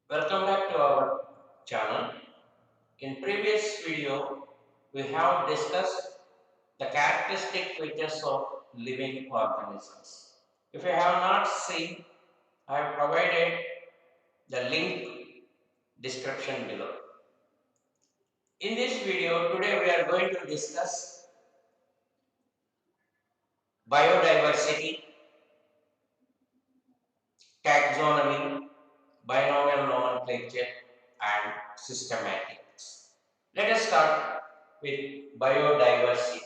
Welcome back to our channel. In previous video, we have discussed the characteristic features of living organisms. If you have not seen, I have provided the link description below. In this video, today we are going to discuss biodiversity, taxonomy, binomial nomenclature, and systematics. Let us start with biodiversity.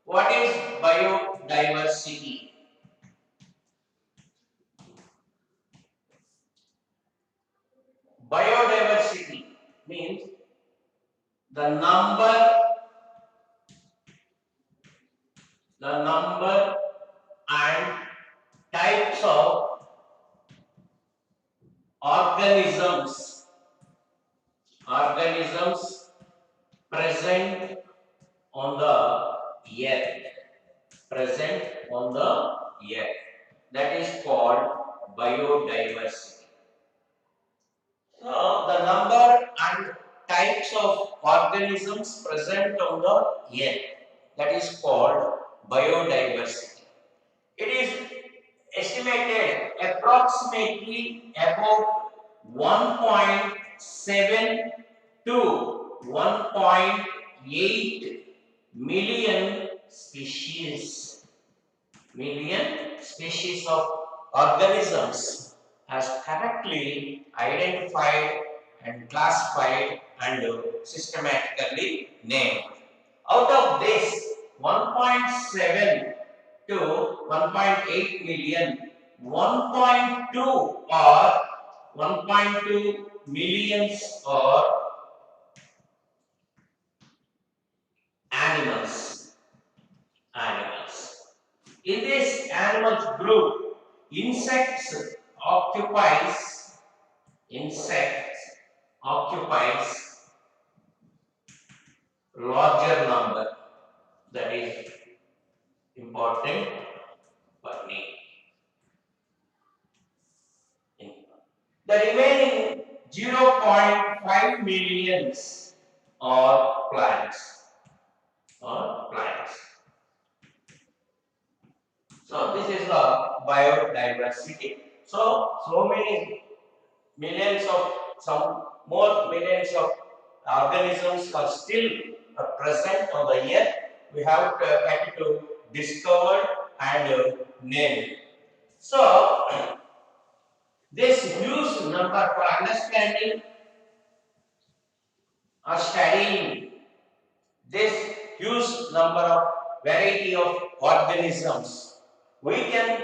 What is biodiversity? Biodiversity means the number and types of organisms present on the earth. Present on the earth. That is called biodiversity. So, the number and types of organisms present on the earth, that is called biodiversity. It is estimated approximately about 1.7 to 1.8 million species of organisms as correctly identified and classified and systematically named. Out of this 1.7 to 1.8 million, 1.2 or 1.2 millions are animals. In this animals group, insects occupies larger number. That is important for me. The remaining 0.5 millions are plants. So this is the biodiversity. So many millions of some more millions of organisms are still present on the earth. We have to discover and name. So this huge number for understanding or studying this huge number of variety of organisms, we can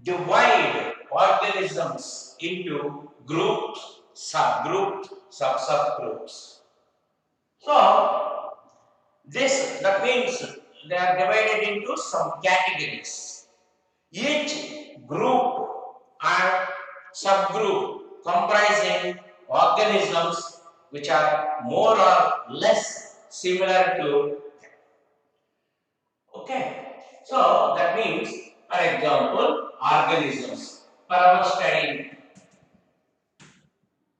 divide organisms into groups, subgroups, subgroups. So that means they are divided into some categories. Each group and subgroup comprising organisms which are more or less similar to. Okay, so that means, for example, organisms. For our study,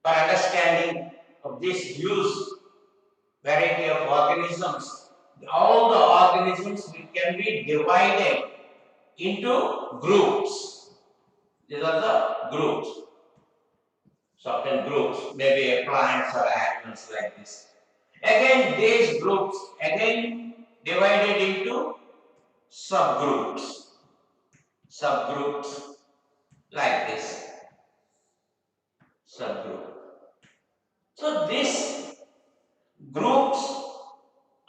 for understanding of this huge variety of organisms, all the organisms can be divided into groups. These are the groups. Certain groups, maybe plants or animals like this. Again, these groups divided into subgroups like this subgroup. So these groups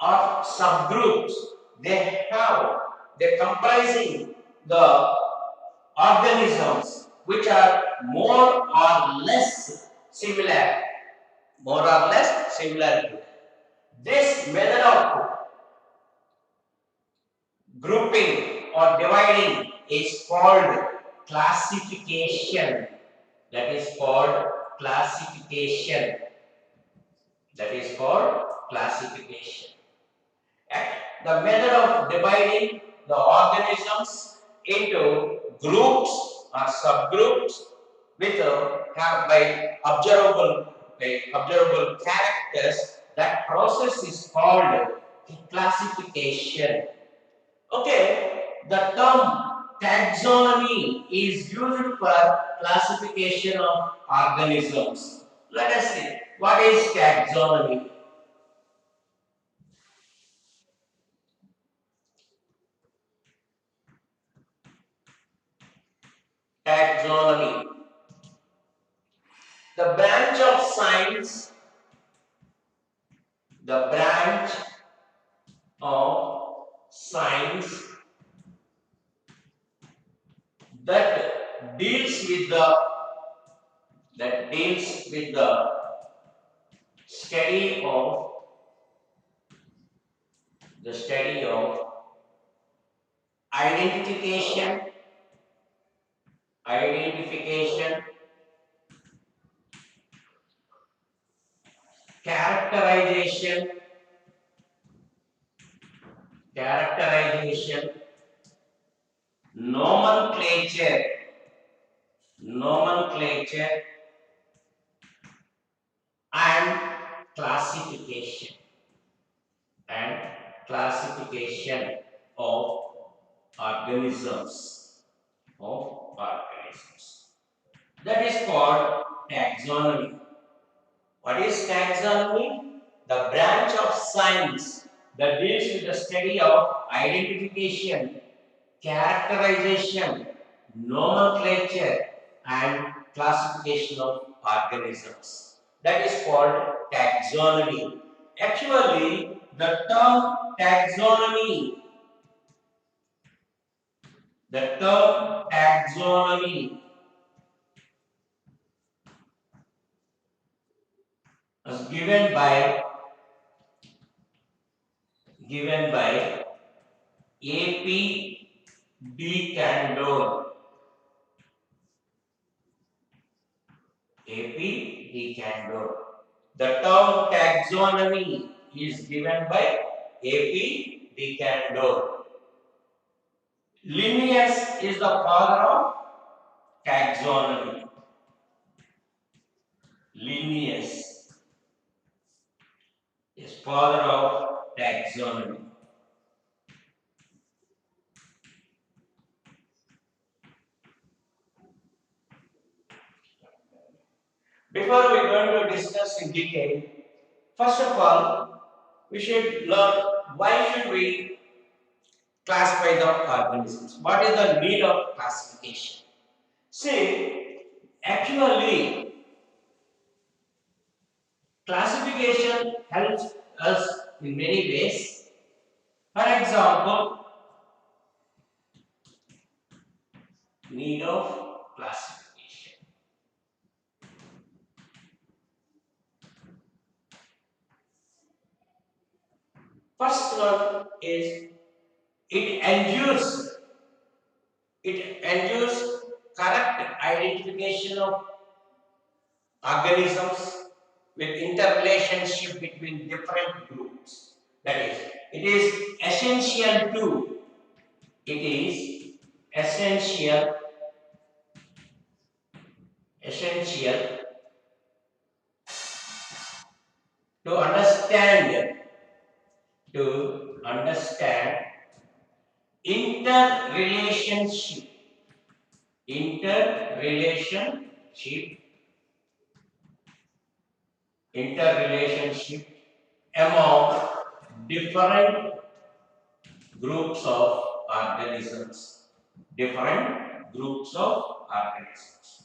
or subgroups, they're comprising the organisms which are more or less similar to this method of grouping or dividing is called classification. That is called classification. The method of dividing the organisms into groups or subgroups with by observable characters. That process is called classification. Okay, the term taxonomy is used for classification of organisms. Let us see what is taxonomy. Taxonomy, the branch of science, the branch of science that deals with the study of identification, identification, characterization, characterization, nomenclature, nomenclature, and classification, and classification of organisms, of organisms. That is called taxonomy. What is taxonomy? The branch of science that deals with the study of identification, characterization, nomenclature, and classification of organisms. That is called taxonomy. Actually, the term taxonomy, the term taxonomy was given by A.P. de Candolle. A.P. de Candolle. The term taxonomy is given by A.P. de Candolle. Linnaeus is the father of taxonomy. Linnaeus is father of taxonomy. Before we go to discuss in detail, first of all, we should learn why should we classify the organisms. What is the need of classification? See, actually, classification helps us in many ways. For example, need of classification. First one is it ensures correct identification of organisms with interrelationship between different groups. That is, it is it is essential to understand interrelationship interrelationship interrelationship among different groups of organisms. Different groups of organisms.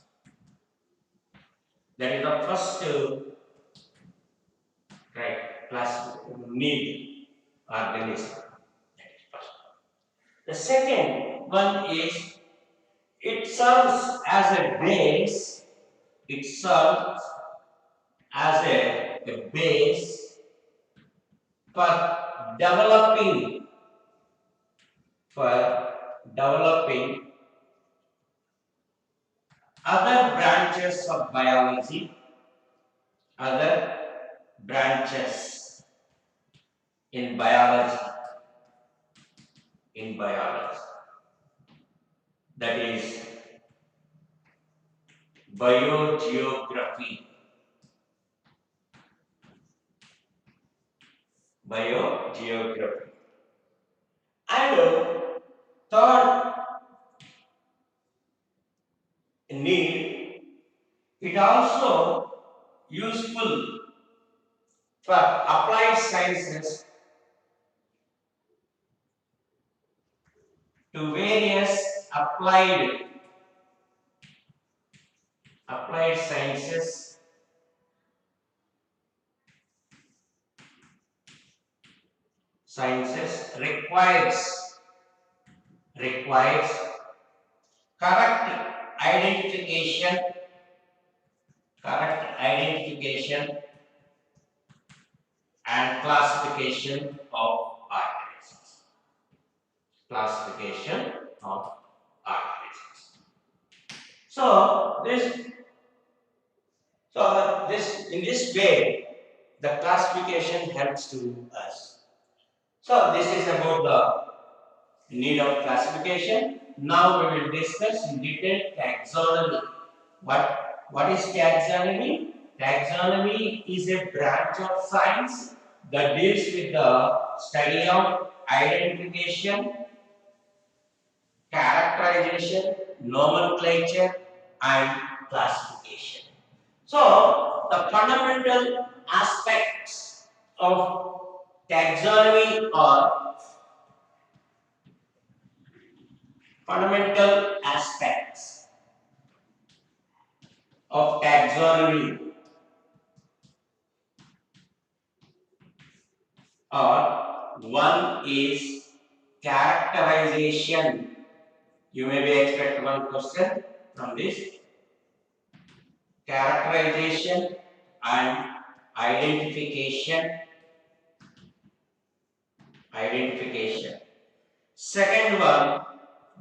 That is the first class need organism. That is first. The second one is it serves as a base. It serves as a base for developing for developing other branches of biology, other branches in biology, in biology. That is biogeography. Biogeography. And third need, it also useful for applied sciences to various applied sciences requires correct identification identification and classification of organisms. Classification of organisms. So this in this way the classification helps to us. So this is about the need of classification. Now we will discuss in detail taxonomy. What is taxonomy? Taxonomy is a branch of science that deals with the study of identification, characterization, nomenclature, and classification. So, the fundamental aspects of taxonomy are fundamental aspects of taxonomy are one is characterization. You may be expect one question from this characterization and identification. Second one,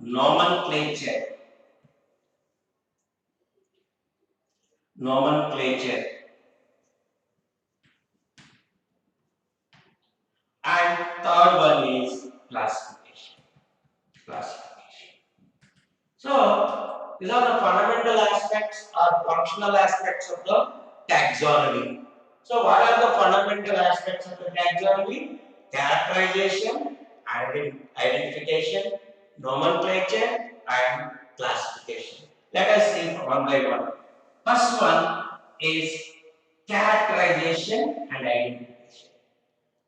nomenclature. And third one is classification. So these are the fundamental aspects or functional aspects of the taxonomy. So what are the fundamental aspects of the taxonomy? Characterization, identification, nomenclature, and classification. Let us see one by one. First one is characterization and identification.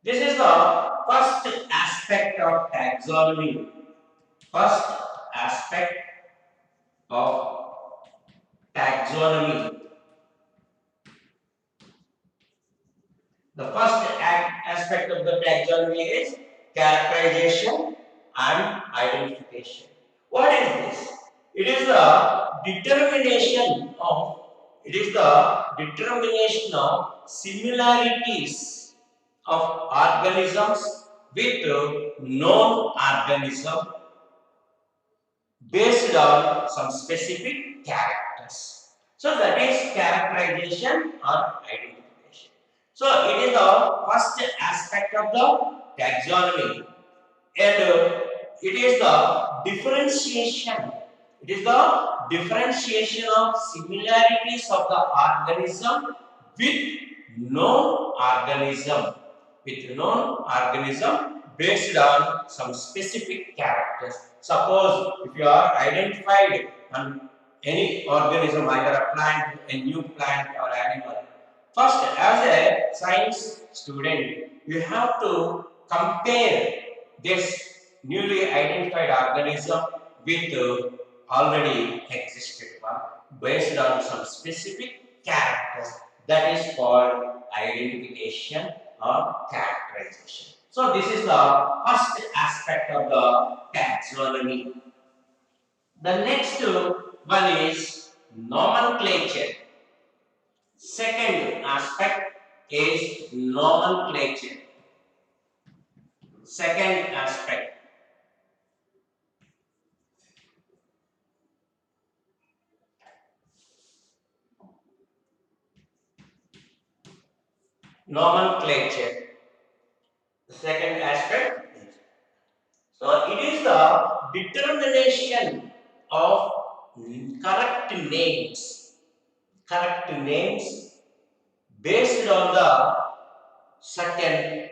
This is the first aspect of taxonomy. First aspect of taxonomy. The first aspect of the taxonomy is characterization and identification. What is this? It is the determination of similarities of organisms with known organism based on some specific characters. So that is characterization or identification. So it is the first aspect of the taxonomy, and it is the differentiation. It is the differentiation of similarities of the organism with known organism, based on some specific characters. Suppose if you are identified on any organism, either a plant, a new plant or animal, first as a science student, you have to compare this newly identified organism with already existed one based on some specific characters. That is called identification or characterization. So this is the first aspect of the taxonomy. The next one is nomenclature. Second aspect is nomenclature. Second aspect. Nomenclature. The second aspect. So it is the determination of correct names. correct names based on the certain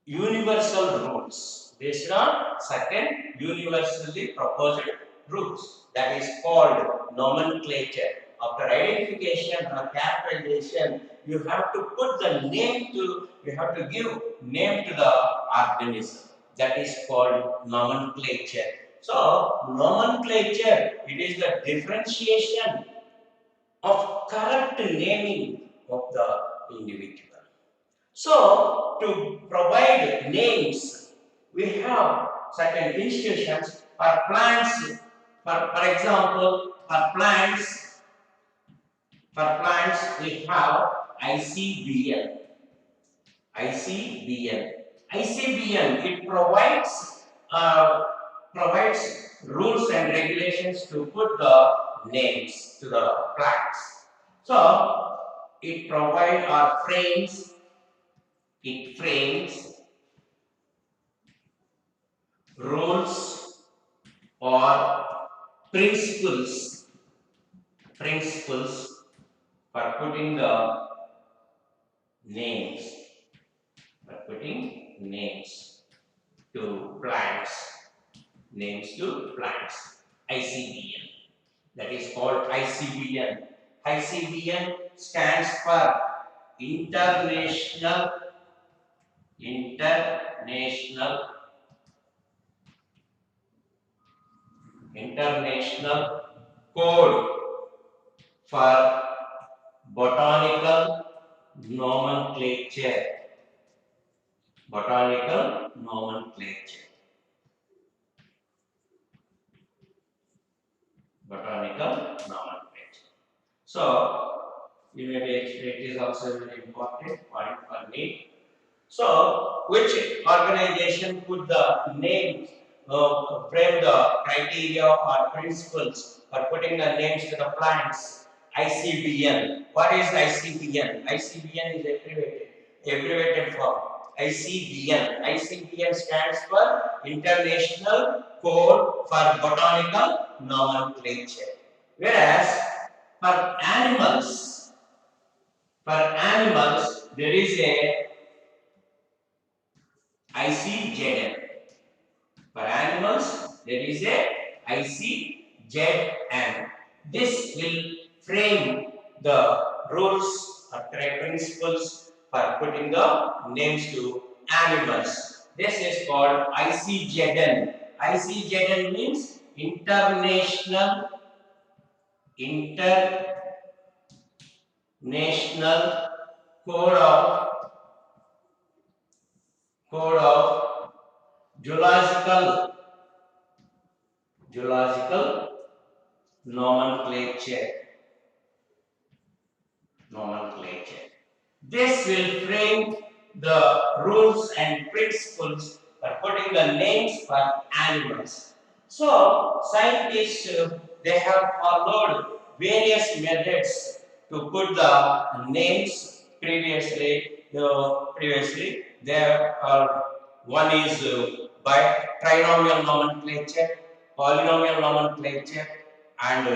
universal rules, based on certain universally proposed rules. That is called nomenclature. After identification or characterization, you have to put the name to, you have to give name to the organism. That is called nomenclature. So, nomenclature, it is the differentiation of correct naming of the individual. So, to provide names, we have certain institutions for plants. For example, for plants we have ICBN. ICBN. ICBN, it provides rules and regulations to put the names to the plants. So, it provides or frames rules or principles for putting the names to plants. ICBN, that is called ICBN. ICBN stands for international international code for botanical nomenclature. Botanical nomenclature. So, you may be it is also very important point for me. So, which organization put the names, frame the criteria or principles for putting the names to the plants? ICBN. What is ICBN? ICBN is abbreviated form. ICBN. ICBN stands for International Code for Botanical Nomenclature. Whereas for animals, there is a ICZN. For animals, there is a ICZN. This will frame the rules or principles for putting the names to animals. This is called ICZN. ICZN means International Code of Zoological nomenclature. This will frame the rules and principles for putting the names for animals. So, scientists they have followed various methods to put the names previously. There are one is by trinomial nomenclature, polynomial nomenclature, and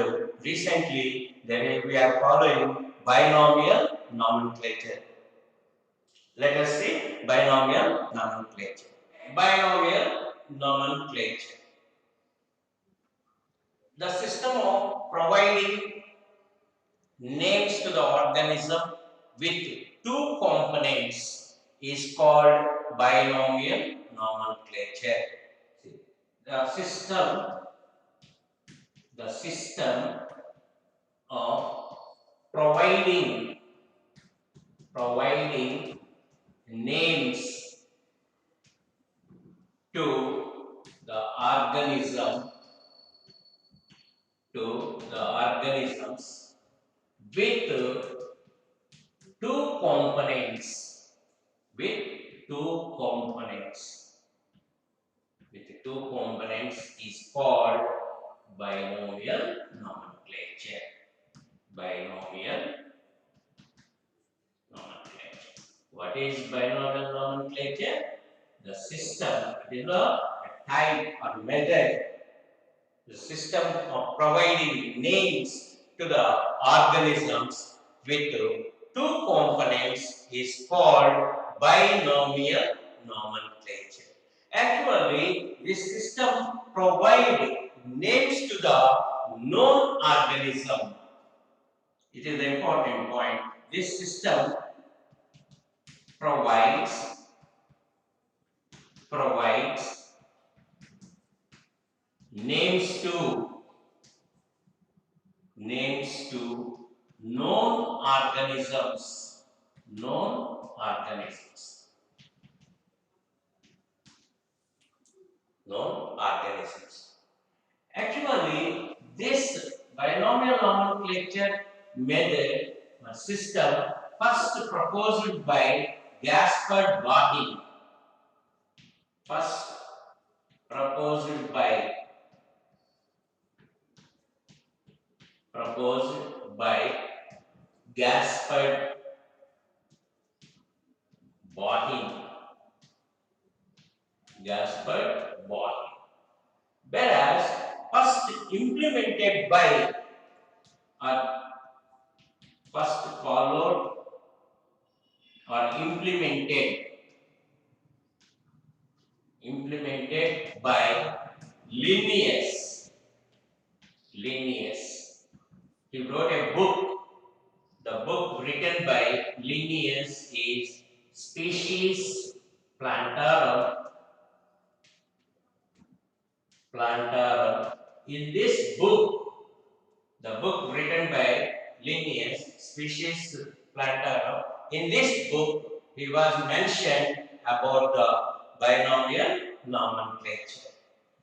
recently we are following binomial nomenclature. Let us see binomial nomenclature. Binomial nomenclature. The system of providing names to the organism with two components is called binomial nomenclature. The system of providing names to the organisms with two components is called binomial nomenclature. What is binomial nomenclature? The system, it is a type or method, the system of providing names to the organisms with two components is called binomial nomenclature. Actually, this system provides names to the known organism. It is the important point. This system provides names to known organisms. Known organisms. Known organisms. Actually, this binomial nomenclature method system first proposed by Gaspard Bottini. First proposed by Gaspard Bottini. Whereas first implemented by or first followed or implemented by Linnaeus. He wrote a book. The book written by Linnaeus is Species Plantarum. In this book, the book written by Linnaeus, Species Plantarum, in this book, he was mentioned about the binomial nomenclature.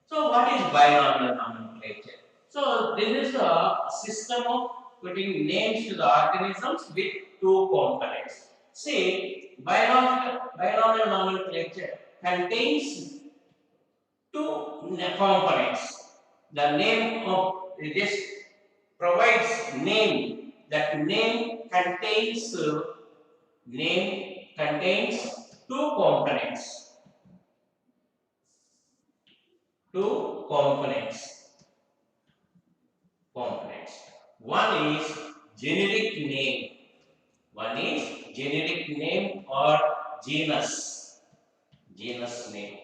So, what is binomial nomenclature? So, this is a system of putting names to the organisms with two components. See, binomial nomenclature contains two components. The name of this provides name. That name contains two components. One is generic name or genus name.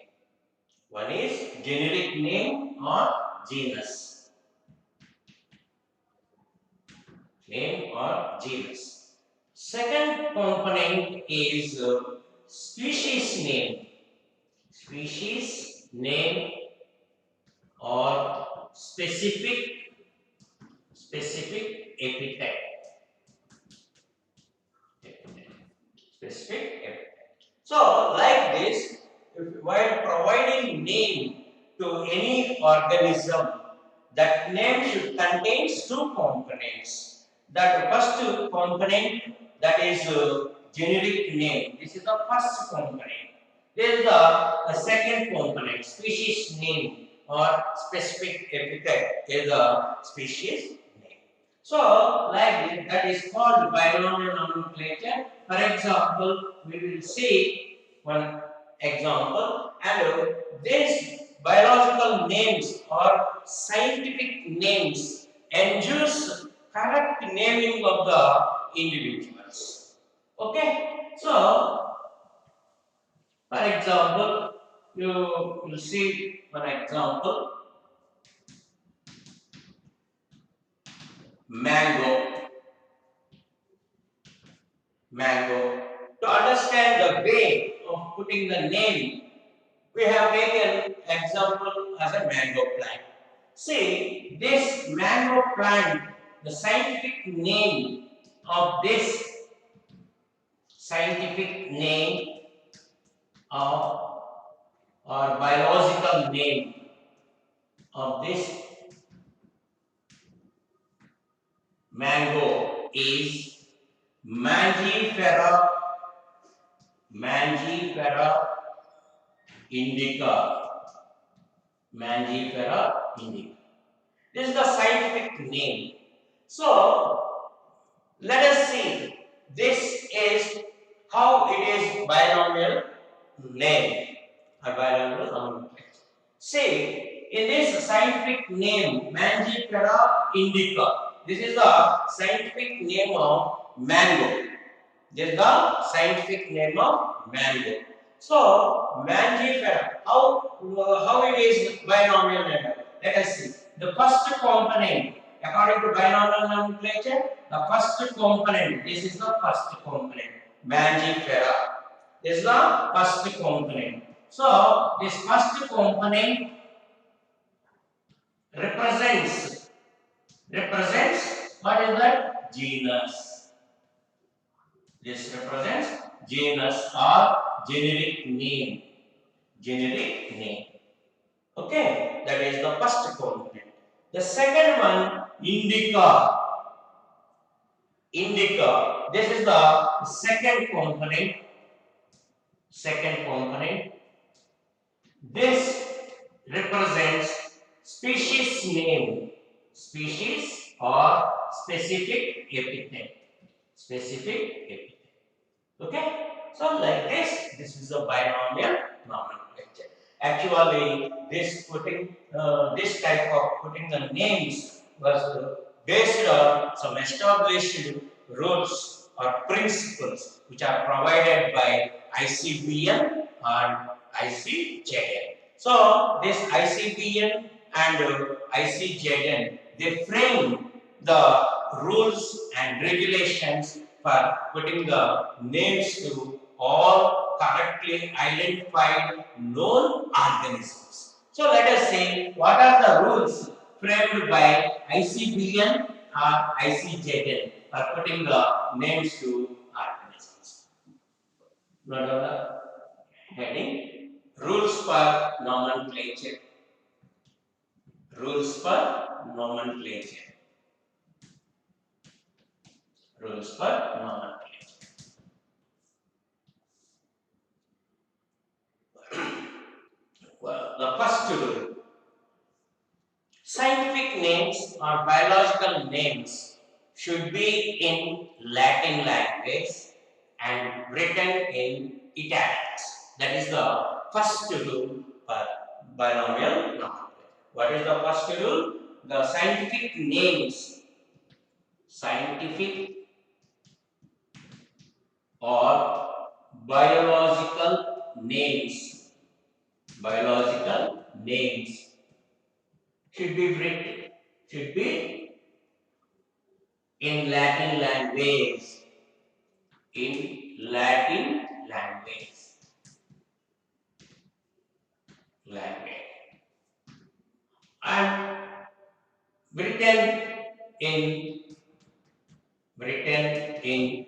One is generic name or genus. Second component is species name or specific epithet. So, like this, while providing name to any organism, that name should contain two components. That first component, that is generic name. This is the first component. There is a second component, species name or specific epithet is a species name. So, like this, that is called binomial nomenclature. For example, we will see one example, and these biological names or scientific names ensures correct naming of the individuals. Okay, so for example, you will see one example: mango. To understand the way of putting the name, we have taken example as a mango plant. See, this mango plant, the scientific name of this or biological name of this mango is Mangifera indica. This is the scientific name. So, let us see. This is how it is binomial name. A binomial nomenclature. See, in this scientific name, Mangifera indica. this is the scientific name of mango. This is the scientific name of mango. So, mangifera, how it is binomial number? Let us see. The first component, according to binomial nomenclature, the first component, this is the first component, mangifera. This is the first component. So, this first component represents what is that? Genus. This represents genus or generic name. Generic name. Okay, that is the first component. The second one, indica. Indica. This is the second component. Second component. This represents species name. Species or specific epithet. Specific epithet. Okay? So like this is a binomial nomenclature. Actually, this type of putting the names was based on some established rules or principles which are provided by ICBM and ICJN. So this ICBM and ICJN, they frame the rules and regulations for putting the names to all correctly identified known organisms. So let us see what are the rules framed by ICBN or ICJN for putting the names to organisms. What are the heading? Rules for nomenclature. Rules for nomenclature. Rules for nomenclature. Well, the first rule. Scientific names or biological names should be in Latin language and written in italics. That is the first rule for binomial nomenclature. What is the first rule? The scientific names, scientific or biological names should be in Latin language. In Latin language. And written in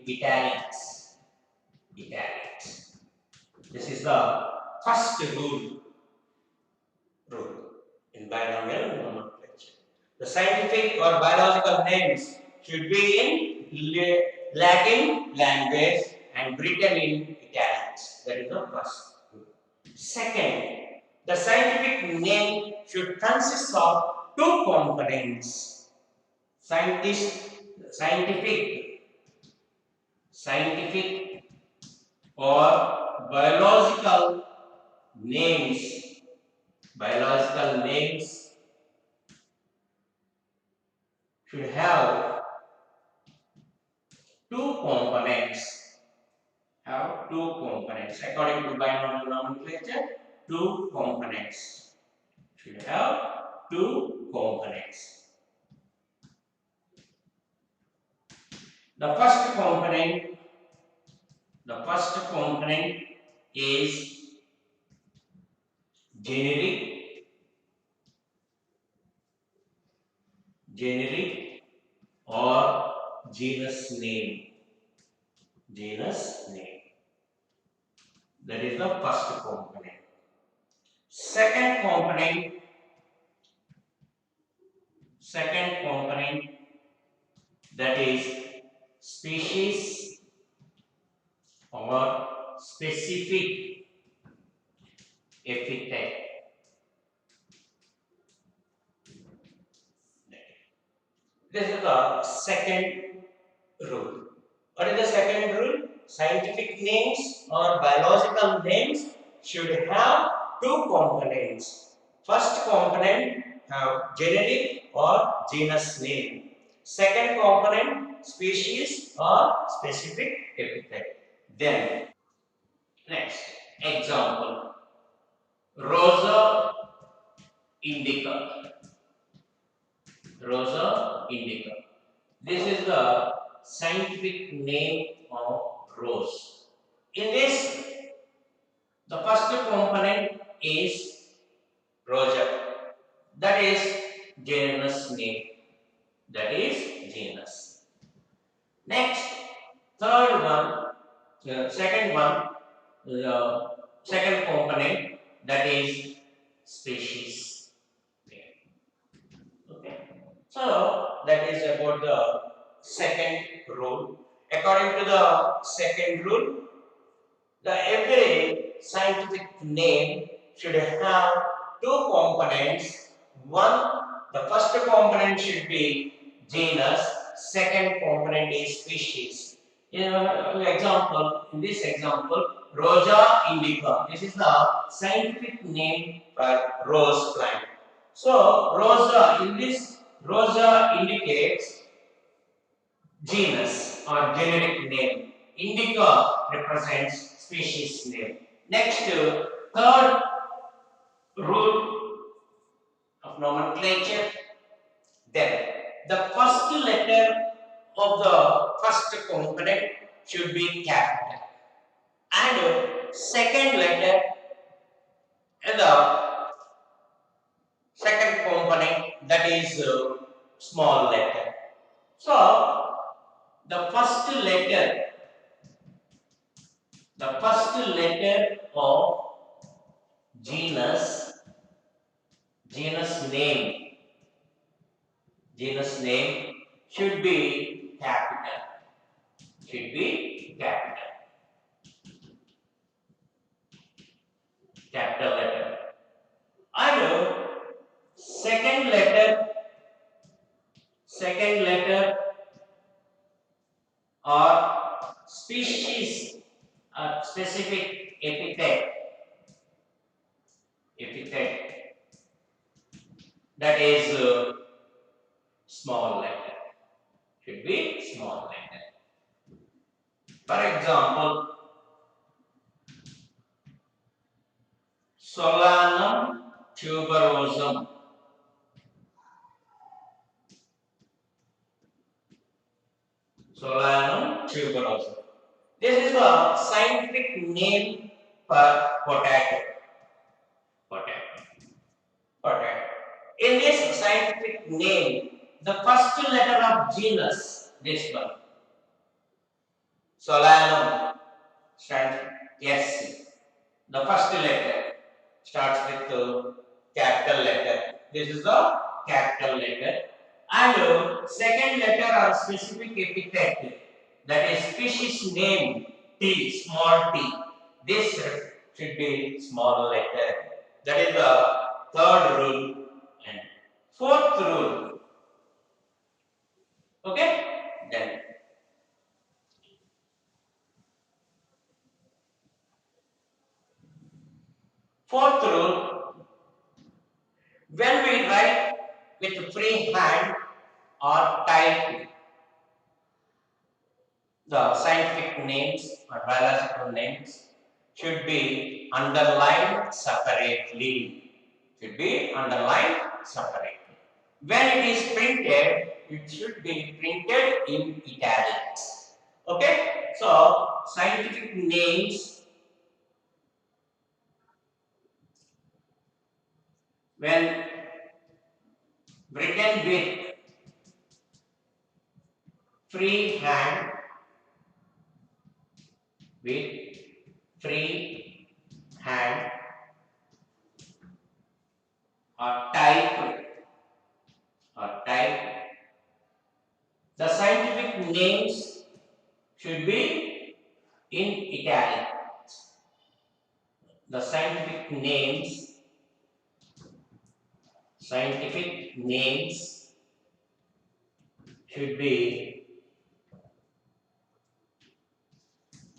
italics. This is the first rule in binomial nomenclature. The scientific or biological names should be in Latin language and written in italics. That is the first rule. Second, the scientific name should consist of two components. Scientific or biological names should have two components. According to binomial nomenclature, two components. Should have two components. The first component is generic or genus name. That is the first component. Second component, that is species or specific epithet. This is the second rule. What is the second rule? Scientific names or biological names should have two components. First component have generic or genus name. second component species or specific epithet. Then next example, Rosa indica. Rosa indica. This is the scientific name of rose. In this, the first component is Rosa. That is genus name. That is genus. Next, third one, second one, the second component, that is species. Okay. So that is about the second rule. According to the second rule, the every scientific name should have two components. One, the first component should be genus, second component is species. In this example, Rosa indica. This is the scientific name for rose plant. So, Rosa, in this, Rosa indicates genus or generic name. Indica represents species name. Next, third rule of nomenclature. Then, the first letter of the first component should be capital, and second letter in the second component, that is small letter. So, the first letter of genus name should be capital. Capital letter. And second letter or species specific epithet, that is small letter. Should be small letter. For example, Solanum tuberosum. Solanum tuberosum. This is the scientific name for potato. In this scientific name, the first letter of genus, this one, Solanum, stands S. The first letter starts with the capital letter. This is the capital letter. And second letter or specific epithet, that is species name, T, small t. This should be small letter. That is the third rule. And fourth rule. Okay? Then fourth rule, when we write with free hand or type the scientific names or biological names should be underlined separately. When it is printed, it should be printed in italics. Okay? So, scientific names, when written free hand, with free hand or type, the scientific names should be in italic. The scientific names should be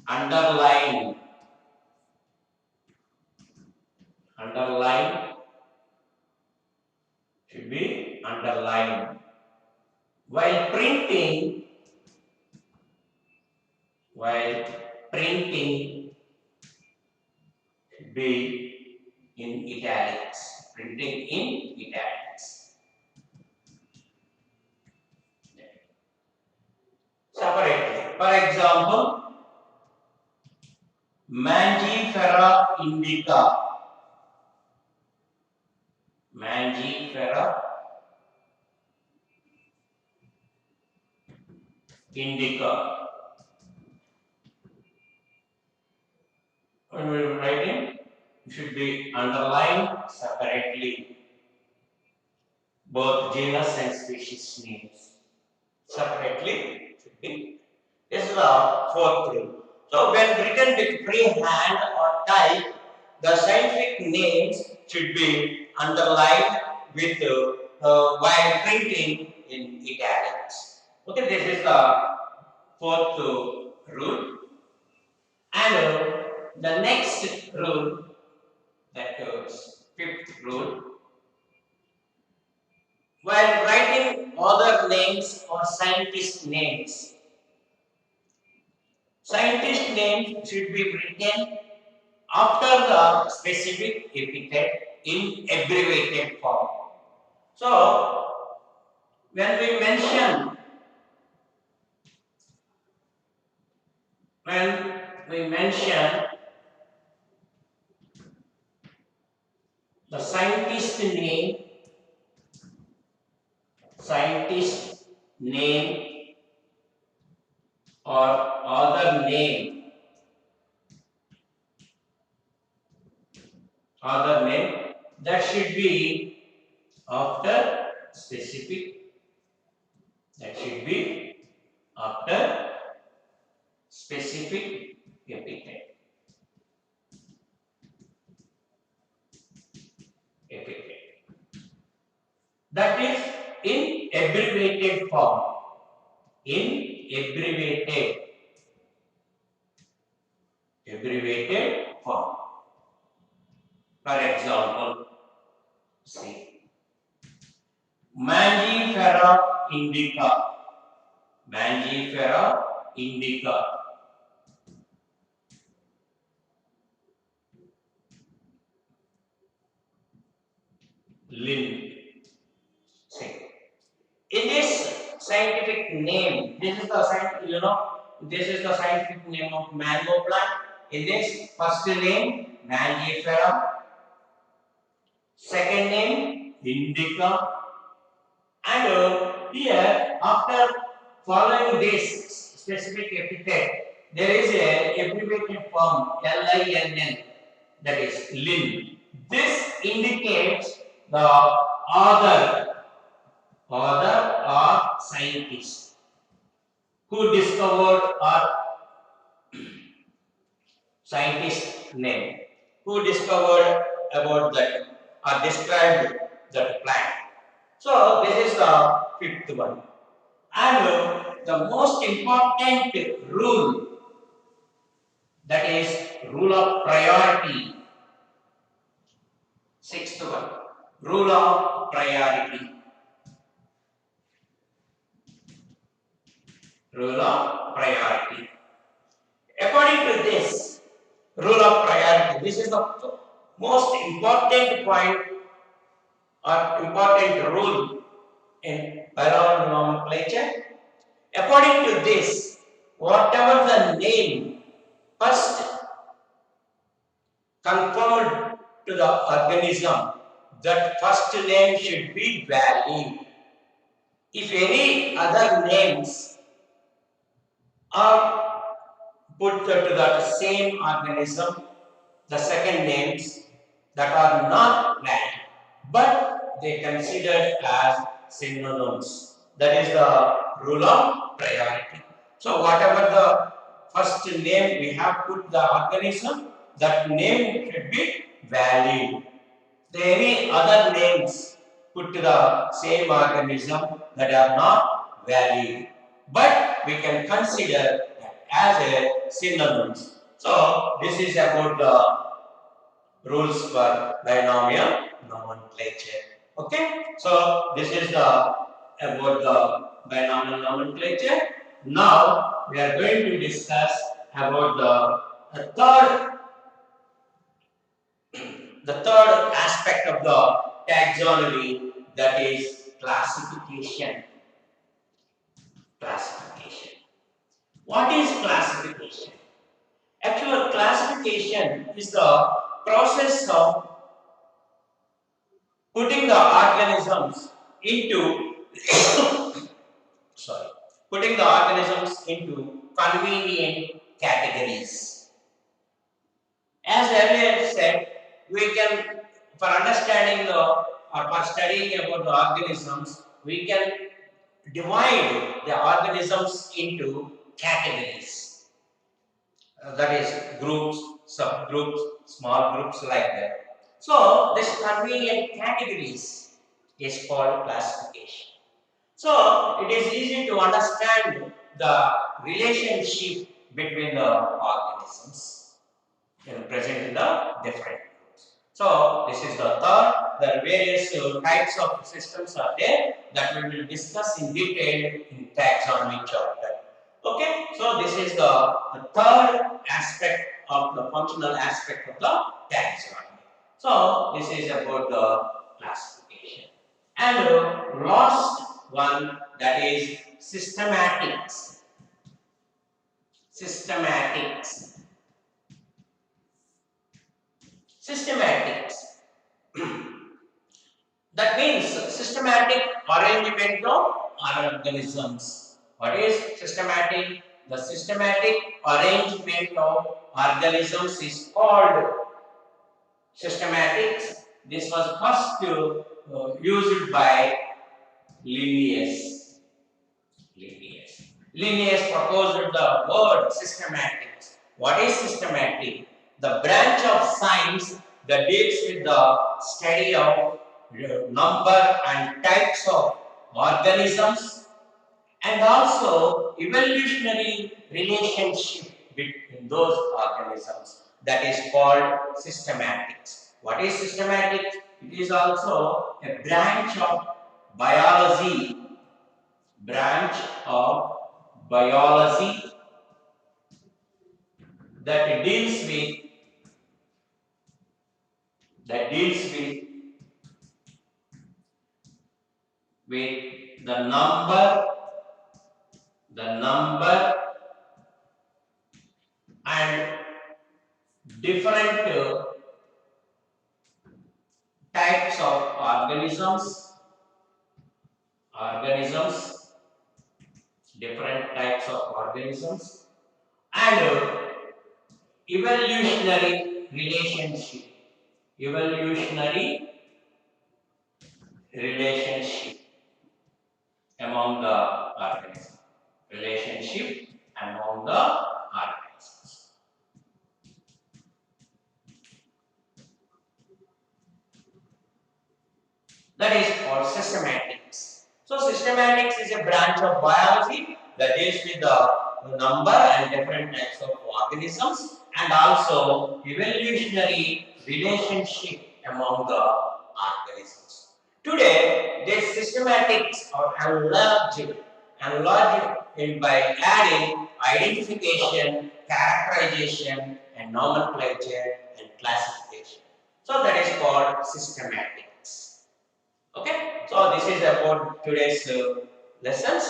underlined. Should be underlined. while printing, while printing should be in italics. Printing in italics. Separately. For example, Mangifera indica. Mangifera indica. When we are writing, it should be underlined separately. Both genus and species names separately should be. This is the fourth rule. So when written with freehand or type, the scientific names should be underlined with while printing in italics. Okay, this is the fourth rule. And the next rule, that is fifth rule, while writing author names or scientist names, scientist names should be written after the specific epithet in abbreviated form. So, when we mention the scientist name or other name, that should be after specific, that should be after specific epithet. That is in abbreviated form. In abbreviated form. For example, see, Mangifera indica. Mangifera indica. Linn. See, in this scientific name, this is the scientific name of mango plant. In this first name, Mangifera. Second name, indica. And here, after following this specific epithet, there is a abbreviated form LINN, that is Linn. This indicates the author or scientist who discovered or scientist name, who discovered about that or described that plant. So this is the fifth one. And the most important rule, that is rule of priority. Sixth one, rule of priority. Rule of priority. According to this rule of priority, this is the most important point or important rule in binomial nomenclature. According to this, whatever the name first conformed to the organism, that first name should be valid. If any other names are put to that same organism, the second names that are not valid, but they considered as synonyms. That is the rule of priority. So whatever the first name we have put the organism, that name should be valid. Any other names put to the same organism that are not valid, but we can consider that as a synonyms. So this is about the rules for binomial nomenclature. Okay, so this is the about the binomial nomenclature. Now we are going to discuss about the third aspect of the taxonomy, that is classification. Classification. What is classification? Actual classification is the process of putting the organisms into sorry, putting the organisms into convenient categories. As earlier said, we can, for understanding the or for studying about the organisms, we can divide the organisms into categories. That is groups, subgroups, small groups, like that. So this convenient categories is called classification. So it is easy to understand the relationship between the organisms present in the different groups. So this is the third. The various types of systems are there that we will discuss in detail in taxonomy chapter. Okay, so this is the third aspect of the functional aspect of the taxonomy. So this is about the classification. And last one, that is systematics. Systematics. Systematics. That means systematic arrangement of organisms. What is systematic? The systematic arrangement of organisms is called systematics. This was first used by Linnaeus. Linnaeus proposed the word systematics. What is systematic? The branch of science that deals with the study of number and types of organisms, and also evolutionary relationship between those organisms, that is called systematics. What is systematics? It is also a branch of biology, branch of biology that deals with the number and different types of organisms, different types of organisms, and evolutionary relationship, evolutionary relationship among the organisms, relationship among the organisms. That is called systematics. So systematics is a branch of biology that deals with the number and different types of organisms, and also evolutionary relationship among the organisms. Today, these systematics are enlarged by adding identification, characterization, and nomenclature and classification. So that is called systematics. Okay, so this is about today's lessons.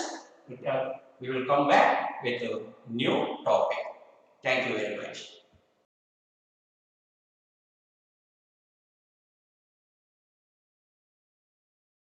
We will come back with a new topic. Thank you very much.